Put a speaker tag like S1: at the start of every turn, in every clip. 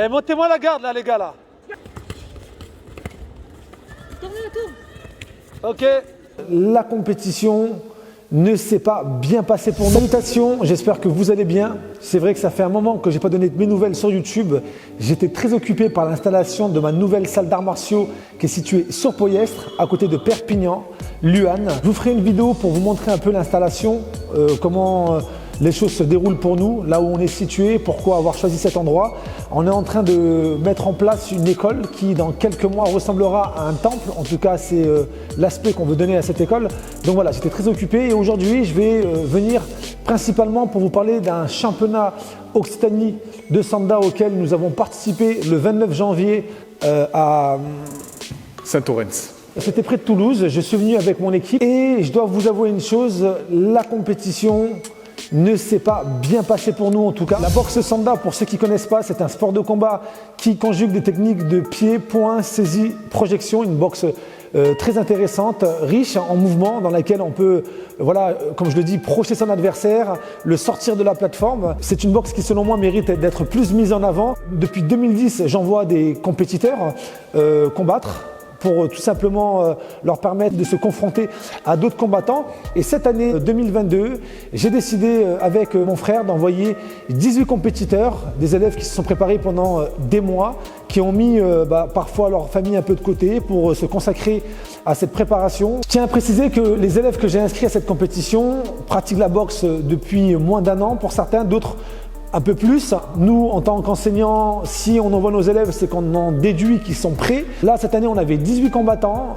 S1: Eh, montez-moi la garde là, les gars là.
S2: Tournez autour.
S1: Ok.
S3: La compétition ne s'est pas bien passée pour nous. Salutations, j'espère que vous allez bien. C'est vrai que ça fait un moment que je n'ai pas donné de mes nouvelles sur YouTube. J'étais très occupé par l'installation de ma nouvelle salle d'arts martiaux qui est située sur Poyestre, à côté de Perpignan, Luan. Je vous ferai une vidéo pour vous montrer un peu l'installation, comment les choses se déroulent pour nous, là où on est situé, pourquoi avoir choisi cet endroit. On est en train de mettre en place une école qui, dans quelques mois, ressemblera à un temple. En tout cas, c'est l'aspect qu'on veut donner à cette école. Donc voilà, j'étais très occupé et aujourd'hui, je vais venir principalement pour vous parler d'un championnat Occitanie de Sanda auquel nous avons participé le 29 janvier à
S4: Saint-Orens.
S3: C'était près de Toulouse. Je suis venu avec mon équipe et je dois vous avouer une chose, la compétition ne s'est pas bien passé pour nous en tout cas. La boxe Sanda, pour ceux qui ne connaissent pas, c'est un sport de combat qui conjugue des techniques de pied, poing, saisie, projection, une boxe très intéressante, riche en mouvements, dans laquelle on peut, voilà, comme je le dis, projeter son adversaire, le sortir de la plateforme. C'est une boxe qui, selon moi, mérite d'être plus mise en avant. Depuis 2010, j'envoie des compétiteurs combattre, pour tout simplement leur permettre de se confronter à d'autres combattants. Et cette année 2022, j'ai décidé avec mon frère d'envoyer 18 compétiteurs, des élèves qui se sont préparés pendant des mois, qui ont mis parfois leur famille un peu de côté pour se consacrer à cette préparation. Je tiens à préciser que les élèves que j'ai inscrits à cette compétition pratiquent la boxe depuis moins d'un an pour certains, d'autres un peu plus. Nous, en tant qu'enseignants, si on envoie nos élèves, c'est qu'on en déduit qu'ils sont prêts. Là, cette année, on avait 18 combattants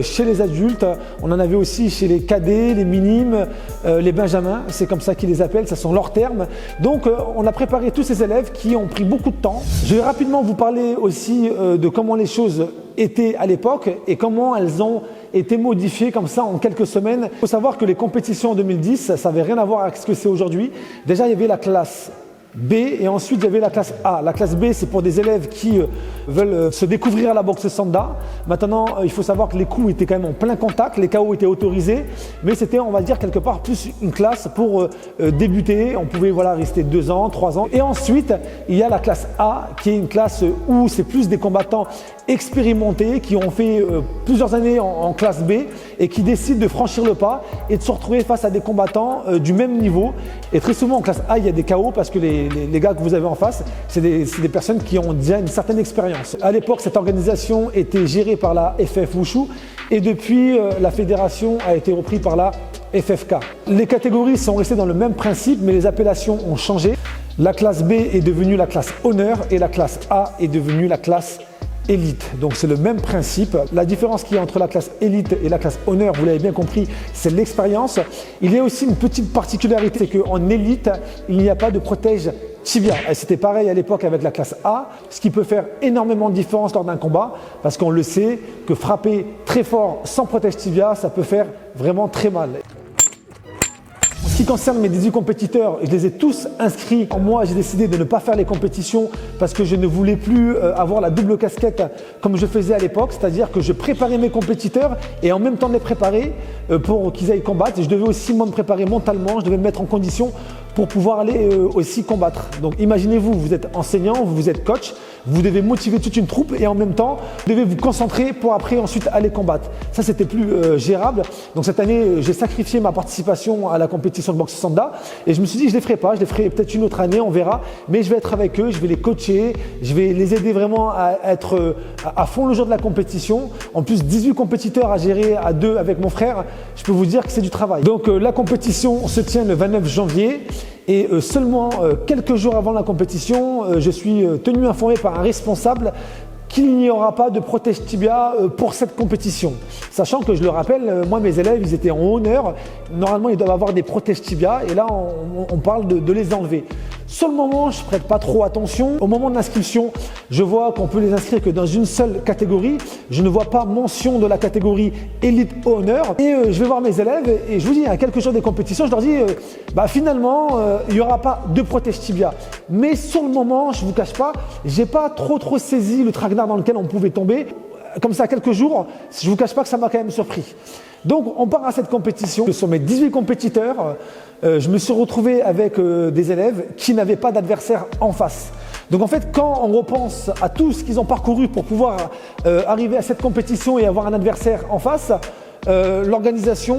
S3: chez les adultes. On en avait aussi chez les cadets, les minimes, les benjamins. C'est comme ça qu'ils les appellent, ça sont leurs termes. Donc, on a préparé tous ces élèves qui ont pris beaucoup de temps. Je vais rapidement vous parler aussi de comment les choses étaient à l'époque et comment elles ont été modifiées comme ça en quelques semaines. Il faut savoir que les compétitions en 2010, ça n'avait rien à voir avec ce que c'est aujourd'hui. Déjà, il y avait la classe B et ensuite il y avait la classe A. La classe B, c'est pour des élèves qui veulent se découvrir à la boxe Sanda. Maintenant, il faut savoir que les coups étaient quand même en plein contact, les KO étaient autorisés, mais c'était, on va dire, quelque part plus une classe pour débuter. On pouvait rester 2 ans, 3 ans. Et ensuite, il y a la classe A qui est une classe où c'est plus des combattants expérimentés qui ont fait plusieurs années en classe B et qui décident de franchir le pas et de se retrouver face à des combattants du même niveau. Et très souvent en classe A, il y a des KO parce que les gars que vous avez en face, c'est des personnes qui ont déjà une certaine expérience. À l'époque, cette organisation était gérée par la FF Wushu et depuis, la fédération a été reprise par la FFK. Les catégories sont restées dans le même principe, mais les appellations ont changé. La classe B est devenue la classe honneur et la classe A est devenue la classe élite. Donc c'est le même principe. La différence qu'il y a entre la classe élite et la classe honneur, vous l'avez bien compris, c'est l'expérience. Il y a aussi une petite particularité, c'est qu'en élite, il n'y a pas de protège tibia. Et c'était pareil à l'époque avec la classe A, ce qui peut faire énormément de différence lors d'un combat, parce qu'on le sait que frapper très fort sans protège tibia, ça peut faire vraiment très mal. En ce qui concerne mes 18 compétiteurs, je les ai tous inscrits. Moi, j'ai décidé de ne pas faire les compétitions parce que je ne voulais plus avoir la double casquette comme je faisais à l'époque, c'est-à-dire que je préparais mes compétiteurs et en même temps de les préparer pour qu'ils aillent combattre. Je devais aussi me préparer mentalement, je devais me mettre en condition pour pouvoir aller aussi combattre. Donc imaginez-vous, vous êtes enseignant, vous êtes coach, vous devez motiver toute une troupe et en même temps, vous devez vous concentrer pour après ensuite aller combattre. Ça, c'était plus gérable. Donc cette année, j'ai sacrifié ma participation à la compétition de boxe Sanda et je me suis dit, je ne les ferai pas, je les ferai peut-être une autre année, on verra. Mais je vais être avec eux, je vais les coacher, je vais les aider vraiment à être à fond le jour de la compétition. En plus, 18 compétiteurs à gérer à 2 avec mon frère, je peux vous dire que c'est du travail. Donc la compétition se tient le 29 janvier. Et seulement quelques jours avant la compétition, je suis tenu informé par un responsable qu'il n'y aura pas de protège tibia pour cette compétition. Sachant que, je le rappelle, moi mes élèves, ils étaient en honneur. Normalement, ils doivent avoir des protèges tibia et là, on parle de les enlever. Sur le moment, je ne prête pas trop attention. Au moment de l'inscription, je vois qu'on peut les inscrire que dans une seule catégorie. Je ne vois pas mention de la catégorie élite honneur. Et je vais voir mes élèves et je vous dis, à quelques jours des compétitions, je leur dis, finalement, il n'y aura pas de protège tibia. Mais sur le moment, je ne vous cache pas, je n'ai pas trop saisi le traquenard dans lequel on pouvait tomber. Comme ça, quelques jours, je ne vous cache pas que ça m'a quand même surpris. Donc, on part à cette compétition. Sur mes 18 compétiteurs, je me suis retrouvé avec des élèves qui n'avaient pas d'adversaire en face. Donc en fait, quand on repense à tout ce qu'ils ont parcouru pour pouvoir arriver à cette compétition et avoir un adversaire en face, l'organisation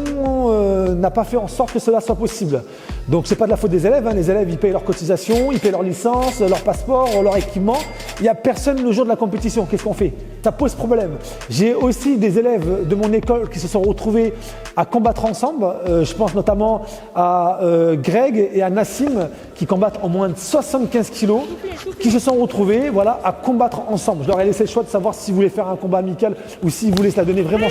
S3: n'a pas fait en sorte que cela soit possible. Donc c'est pas de la faute des élèves, hein. Les élèves ils payent leur cotisation, ils payent leur licence, leur passeport, leur équipement. Il n'y a personne le jour de la compétition. Qu'est-ce qu'on fait? Ça pose problème. J'ai aussi des élèves de mon école qui se sont retrouvés à combattre ensemble. Je pense notamment à Greg et à Nassim qui combattent en moins de 75 kilos, qui se sont retrouvés voilà, à combattre ensemble. Je leur ai laissé le choix de savoir s'ils voulaient faire un combat amical ou s'ils voulaient se la donner vraiment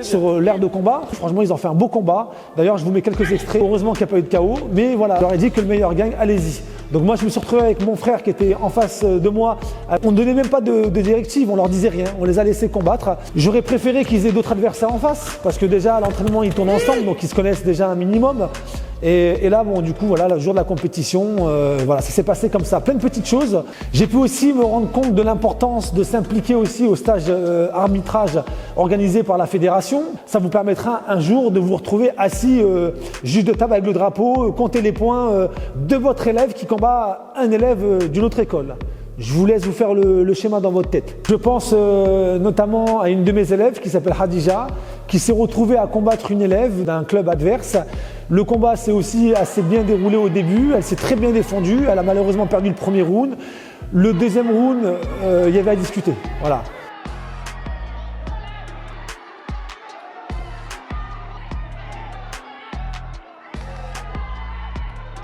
S3: sur l'aire de combat. Franchement, ils ont fait un beau combat. D'ailleurs, je vous mets quelques extraits. Heureusement qu'il n'y a pas eu de chaos. Mais voilà, je leur ai dit que le meilleur gagne, allez-y. Donc moi, je me suis retrouvé avec mon frère qui était en face de moi. On ne donnait même pas de directives, on leur disait rien. On les a laissés combattre. J'aurais préféré qu'ils aient d'autres adversaires en face parce que déjà, à l'entraînement, ils tournent ensemble, donc ils se connaissent déjà un minimum. Et là, bon, du coup, voilà, le jour de la compétition, voilà, ça s'est passé comme ça, plein de petites choses. J'ai pu aussi me rendre compte de l'importance de s'impliquer aussi au stage arbitrage organisé par la fédération. Ça vous permettra un jour de vous retrouver assis juge de table avec le drapeau, compter les points de votre élève qui combat un élève d'une autre école. Je vous laisse vous faire le schéma dans votre tête. Je pense notamment à une de mes élèves qui s'appelle Khadija, qui s'est retrouvée à combattre une élève d'un club adverse. Le combat s'est aussi assez bien déroulé au début, elle s'est très bien défendue, elle a malheureusement perdu le premier round. Le deuxième round, il y avait à discuter. Voilà.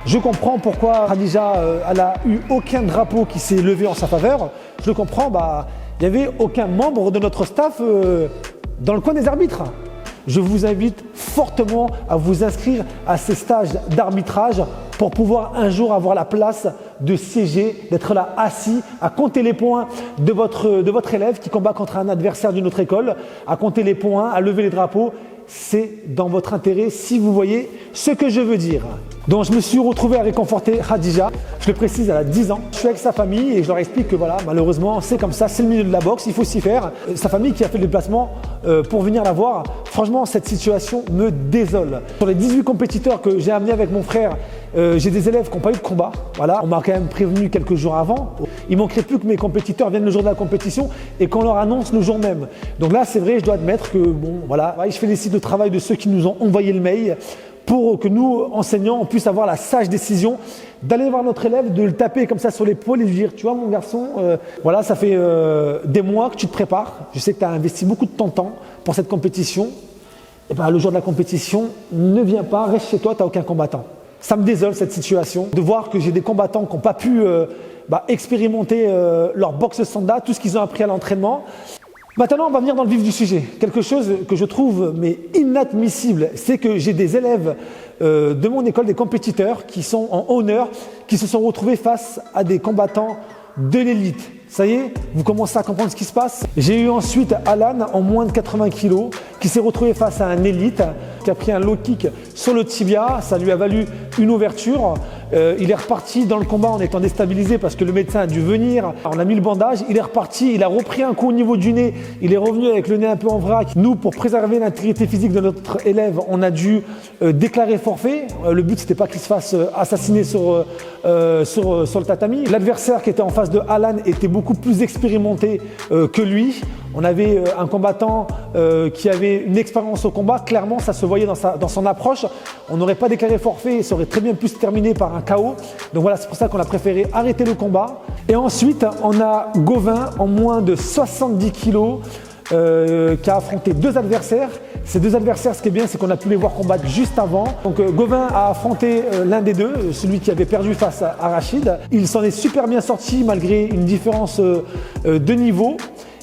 S3: Je comprends pourquoi Khadija elle a eu aucun drapeau qui s'est levé en sa faveur. Je le comprends, il n'y avait aucun membre de notre staff dans le coin des arbitres. Je vous invite fortement à vous inscrire à ces stages d'arbitrage pour pouvoir un jour avoir la place de siéger, d'être là assis, à compter les points de votre élève qui combat contre un adversaire d'une autre école, à compter les points, à lever les drapeaux. C'est dans votre intérêt si vous voyez ce que je veux dire. Donc je me suis retrouvé à réconforter Khadija. Je le précise, elle a 10 ans. Je suis avec sa famille et je leur explique que voilà, malheureusement, c'est comme ça, c'est le milieu de la boxe, il faut s'y faire. Sa famille qui a fait le déplacement pour venir la voir. Franchement, cette situation me désole. Sur les 18 compétiteurs que j'ai amenés avec mon frère, j'ai des élèves qui n'ont pas eu de combat. Voilà, on m'a quand même prévenu quelques jours avant. Il manquerait plus que mes compétiteurs viennent le jour de la compétition et qu'on leur annonce le jour même. Donc là, c'est vrai, je dois admettre que bon, voilà, je félicite le travail de ceux qui nous ont envoyé le mail pour que nous, enseignants, on puisse avoir la sage décision d'aller voir notre élève, de le taper comme ça sur l'épaule et lui dire « Tu vois mon garçon, voilà, ça fait des mois que tu te prépares. Je sais que tu as investi beaucoup de ton temps pour cette compétition. Et le jour de la compétition, ne viens pas, reste chez toi, tu n'as aucun combattant. » Ça me désole cette situation, de voir que j'ai des combattants qui n'ont pas pu expérimenter leur boxe sanda, tout ce qu'ils ont appris à l'entraînement. Maintenant, on va venir dans le vif du sujet. Quelque chose que je trouve mais inadmissible, c'est que j'ai des élèves de mon école, des compétiteurs qui sont en honneur, qui se sont retrouvés face à des combattants de l'élite. Ça y est, vous commencez à comprendre ce qui se passe. J'ai eu ensuite Alan en moins de 80 kg qui s'est retrouvé face à un élite qui a pris un low kick sur le tibia. Ça lui a valu une ouverture. Il est reparti dans le combat en étant déstabilisé parce que le médecin a dû venir. On a mis le bandage, il est reparti, il a repris un coup au niveau du nez. Il est revenu avec le nez un peu en vrac. Nous, pour préserver l'intégrité physique de notre élève, on a dû déclarer forfait. Le but, c'était pas qu'il se fasse assassiner sur le tatami. L'adversaire qui était en face de Alan était beaucoup plus expérimenté que lui. On avait un combattant qui avait une expérience au combat. Clairement, ça se voyait dans son approche. On n'aurait pas déclaré forfait et ça aurait très bien pu se terminer par un KO. Donc voilà, c'est pour ça qu'on a préféré arrêter le combat. Et ensuite, on a Gauvin en moins de 70 kg qui a affronté deux adversaires. Ces deux adversaires, ce qui est bien, c'est qu'on a pu les voir combattre juste avant. Donc Gauvin a affronté l'un des deux, celui qui avait perdu face à Rachid. Il s'en est super bien sorti malgré une différence de niveau.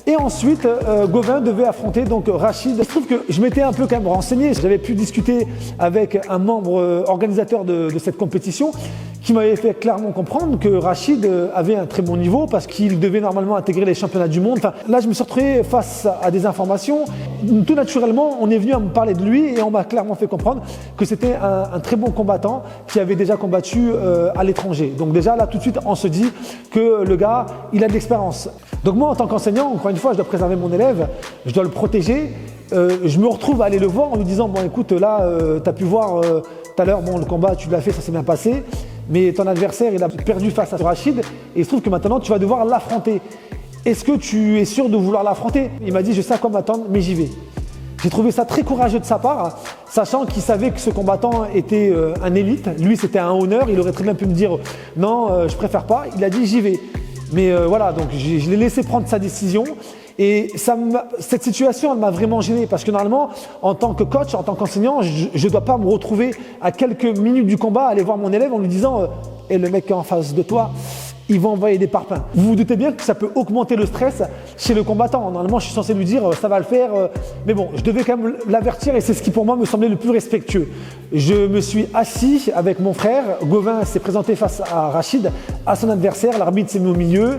S3: Et ensuite, Gauvin devait affronter donc Rachid. Il se trouve que je m'étais un peu quand même renseigné. J'avais pu discuter avec un membre organisateur de cette compétition qui m'avait fait clairement comprendre que Rachid avait un très bon niveau parce qu'il devait normalement intégrer les championnats du monde. Enfin, là, je me suis retrouvé face à des informations. Tout naturellement, on est venu à me parler de lui et on m'a clairement fait comprendre que c'était un très bon combattant qui avait déjà combattu à l'étranger. Donc déjà, là, tout de suite, on se dit que le gars, il a de l'expérience. Donc moi, en tant qu'enseignant, encore une fois, je dois préserver mon élève, je dois le protéger. Je me retrouve à aller le voir en lui disant « Bon, écoute, là, tu as pu voir tout à l'heure, bon, le combat, tu l'as fait, ça s'est bien passé. mais ton adversaire, il a perdu face à Rachid et il se trouve que maintenant, tu vas devoir l'affronter. Est-ce que tu es sûr de vouloir l'affronter? Il m'a dit, je sais à quoi m'attendre, mais j'y vais. J'ai trouvé ça très courageux de sa part, sachant qu'il savait que ce combattant était un élite. Lui, c'était un honneur. Il aurait très bien pu me dire non, je préfère pas. Il a dit j'y vais. Mais voilà, donc je l'ai laissé prendre sa décision. Et cette situation, elle m'a vraiment gêné parce que normalement, en tant que coach, en tant qu'enseignant, je ne dois pas me retrouver à quelques minutes du combat, aller voir mon élève en lui disant et le mec qui est en face de toi, il va envoyer des parpaings. Vous vous doutez bien que ça peut augmenter le stress chez le combattant. Normalement, je suis censé lui dire ça va le faire. Mais bon, je devais quand même l'avertir et c'est ce qui pour moi me semblait le plus respectueux. Je me suis assis avec mon frère. Gauvin s'est présenté face à Rachid, à son adversaire. L'arbitre s'est mis au milieu.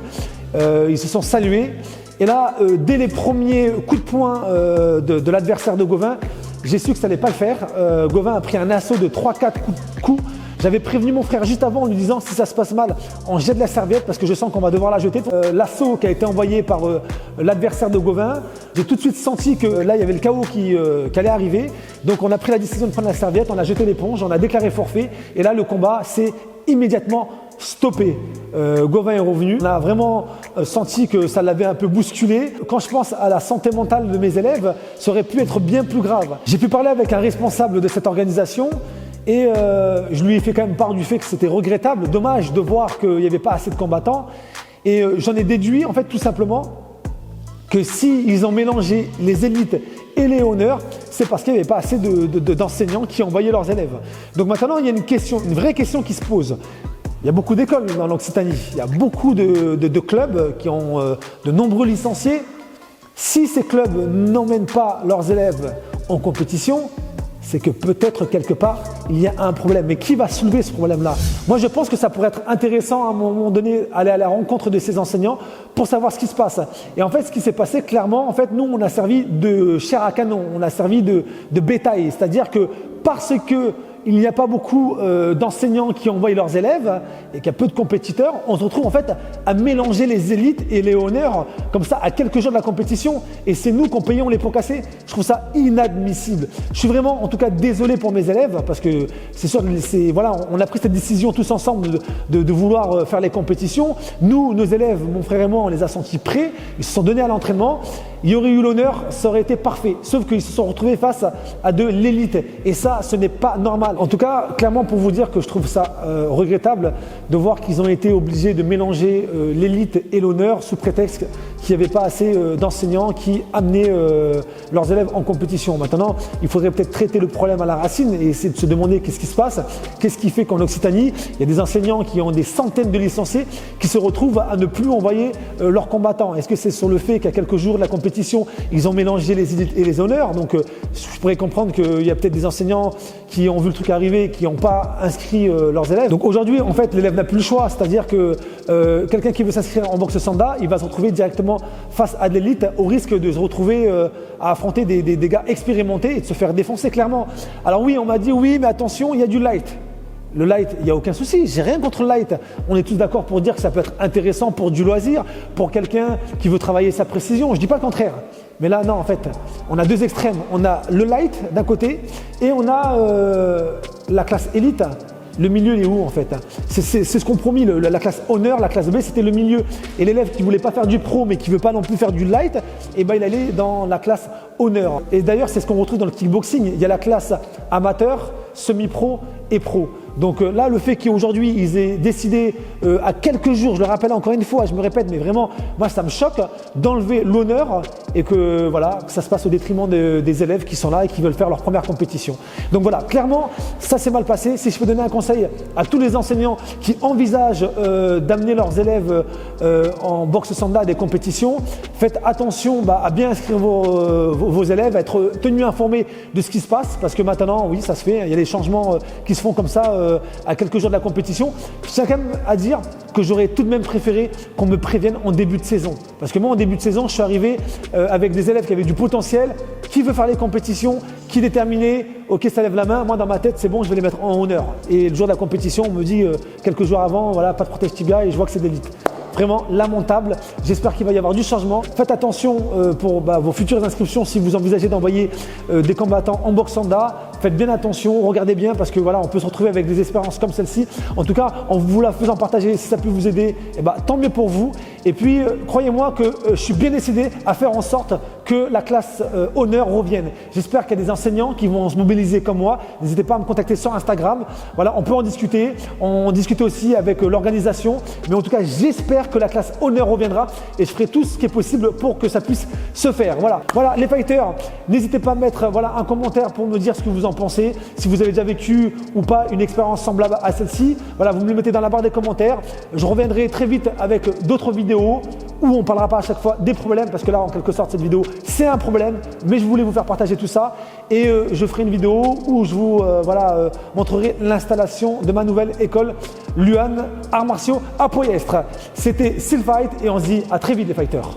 S3: Ils se sont salués. Et là, dès les premiers coups de poing de l'adversaire de Gauvin, j'ai su que ça n'allait pas le faire. Gauvin a pris un assaut de 3-4 coups. J'avais prévenu mon frère juste avant en lui disant si ça se passe mal, on jette la serviette parce que je sens qu'on va devoir la jeter. L'assaut qui a été envoyé par l'adversaire de Gauvin, j'ai tout de suite senti que là il y avait le chaos qui allait arriver. Donc on a pris la décision de prendre la serviette, on a jeté l'éponge, on a déclaré forfait et là le combat s'est immédiatement stoppé. Gauvin est revenu. On a vraiment senti que ça l'avait un peu bousculé. Quand je pense à la santé mentale de mes élèves, ça aurait pu être bien plus grave. J'ai pu parler avec un responsable de cette organisation. Et je lui ai fait quand même part du fait que c'était regrettable, dommage de voir qu'il n'y avait pas assez de combattants. Et j'en ai déduit en fait tout simplement que s'ils ont mélangé les élites et les honneurs, c'est parce qu'il n'y avait pas assez d'enseignants qui envoyaient leurs élèves. Donc maintenant, il y a une vraie question qui se pose. Il y a beaucoup d'écoles dans l'Occitanie, il y a beaucoup de clubs qui ont de nombreux licenciés. Si ces clubs n'emmènent pas leurs élèves en compétition, c'est que peut-être quelque part, il y a un problème. Mais qui va soulever ce problème-là? Moi, je pense que ça pourrait être intéressant à un moment donné, aller à la rencontre de ces enseignants pour savoir ce qui se passe. Et en fait, ce qui s'est passé, clairement, en fait, nous, on a servi de chair à canon, on a servi de bétail. C'est-à-dire que parce que il n'y a pas beaucoup d'enseignants qui envoient leurs élèves et qu'il y a peu de compétiteurs, on se retrouve en fait à mélanger les élites et les honneurs comme ça à quelques jours de la compétition et c'est nous qu'on payons les pots cassés. Je trouve ça inadmissible. Je suis vraiment en tout cas désolé pour mes élèves parce que c'est sûr que voilà, on a pris cette décision tous ensemble de vouloir faire les compétitions. Nous, nos élèves, mon frère et moi, on les a sentis prêts, ils se sont donnés à l'entraînement. Il y aurait eu l'honneur, ça aurait été parfait. Sauf qu'ils se sont retrouvés face à de l'élite. Et ça, ce n'est pas normal. En tout cas, clairement pour vous dire que je trouve ça regrettable de voir qu'ils ont été obligés de mélanger l'élite et l'honneur sous prétexte qu'il n'y avait pas assez d'enseignants qui amenaient leurs élèves en compétition. Maintenant, il faudrait peut-être traiter le problème à la racine et essayer de se demander qu'est-ce qui se passe, qu'est-ce qui fait qu'en Occitanie, il y a des enseignants qui ont des centaines de licenciés qui se retrouvent à ne plus envoyer leurs combattants. Est-ce que c'est sur le fait qu'à quelques jours de la compétition, ils ont mélangé les élites et les honneurs? Donc je pourrais comprendre qu'il y a peut-être des enseignants qui ont vu le truc arriver, qui n'ont pas inscrit leurs élèves. Donc aujourd'hui, en fait, l'élève n'a plus le choix. C'est-à-dire que quelqu'un qui veut s'inscrire en boxe sanda, il va se retrouver directement face à de l'élite au risque de se retrouver à affronter des gars expérimentés et de se faire défoncer clairement. Alors oui, on m'a dit oui, mais attention, il y a du light. Le light, il n'y a aucun souci, j'ai rien contre le light. On est tous d'accord pour dire que ça peut être intéressant pour du loisir, pour quelqu'un qui veut travailler sa précision. Je ne dis pas le contraire. Mais là, non, en fait, on a deux extrêmes. On a le light d'un côté et on a la classe élite. Le milieu, il est où en fait? C'est ce qu'on promis, la classe honneur, la classe B, c'était le milieu. Et l'élève qui ne voulait pas faire du pro, mais qui ne veut pas non plus faire du light, eh ben, il allait dans la classe honneur. Et d'ailleurs, c'est ce qu'on retrouve dans le kickboxing. Il y a la classe amateur, semi-pro et pro. Donc là, le fait qu'aujourd'hui, ils aient décidé à quelques jours, je le rappelle encore une fois, je me répète, mais vraiment, moi, ça me choque d'enlever l'honneur et que voilà, que ça se passe au détriment des élèves qui sont là et qui veulent faire leur première compétition. Donc voilà, clairement, ça s'est mal passé. Si je peux donner un conseil à tous les enseignants qui envisagent d'amener leurs élèves en boxe sanda à des compétitions, faites attention à bien inscrire vos élèves, à être tenus informés de ce qui se passe, parce que maintenant, oui, ça se fait, il y a des changements qui se font comme ça à quelques jours de la compétition. Je tiens quand même à dire que j'aurais tout de même préféré qu'on me prévienne en début de saison. Parce que moi, en début de saison, je suis arrivé avec des élèves qui avaient du potentiel. Qui veut faire les compétitions? Qui est déterminé? Ok, ça lève la main. Moi, dans ma tête, c'est bon, je vais les mettre en honneur. Et le jour de la compétition, on me dit quelques jours avant, voilà, pas de protège tibia et je vois que c'est d'élite. Vraiment lamentable. J'espère qu'il va y avoir du changement. Faites attention pour vos futures inscriptions si vous envisagez d'envoyer des combattants en boxe sanda. faites bien attention, regardez bien parce que voilà, on peut se retrouver avec des expériences comme celle-ci. En tout cas, en vous la faisant partager, si ça peut vous aider, eh ben, tant mieux pour vous. Et puis, croyez-moi que je suis bien décidé à faire en sorte que la classe honneur revienne. J'espère qu'il y a des enseignants qui vont se mobiliser comme moi. N'hésitez pas à me contacter sur Instagram. Voilà, on peut en discuter. On discute aussi avec l'organisation. Mais en tout cas, j'espère que la classe honneur reviendra et je ferai tout ce qui est possible pour que ça puisse se faire. Voilà, voilà les fighters, n'hésitez pas à mettre un commentaire pour me dire ce que vous en pensez. Si vous avez déjà vécu ou pas une expérience semblable à celle-ci, voilà, vous me le mettez dans la barre des commentaires. Je reviendrai très vite avec d'autres vidéos où on ne parlera pas à chaque fois des problèmes parce que là, en quelque sorte, cette vidéo, c'est un problème. Mais je voulais vous faire partager tout ça et je ferai une vidéo où je vous montrerai l'installation de ma nouvelle école Luan Arts Martiaux à Poyestre. C'était Still Fight et on se dit à très vite les fighters.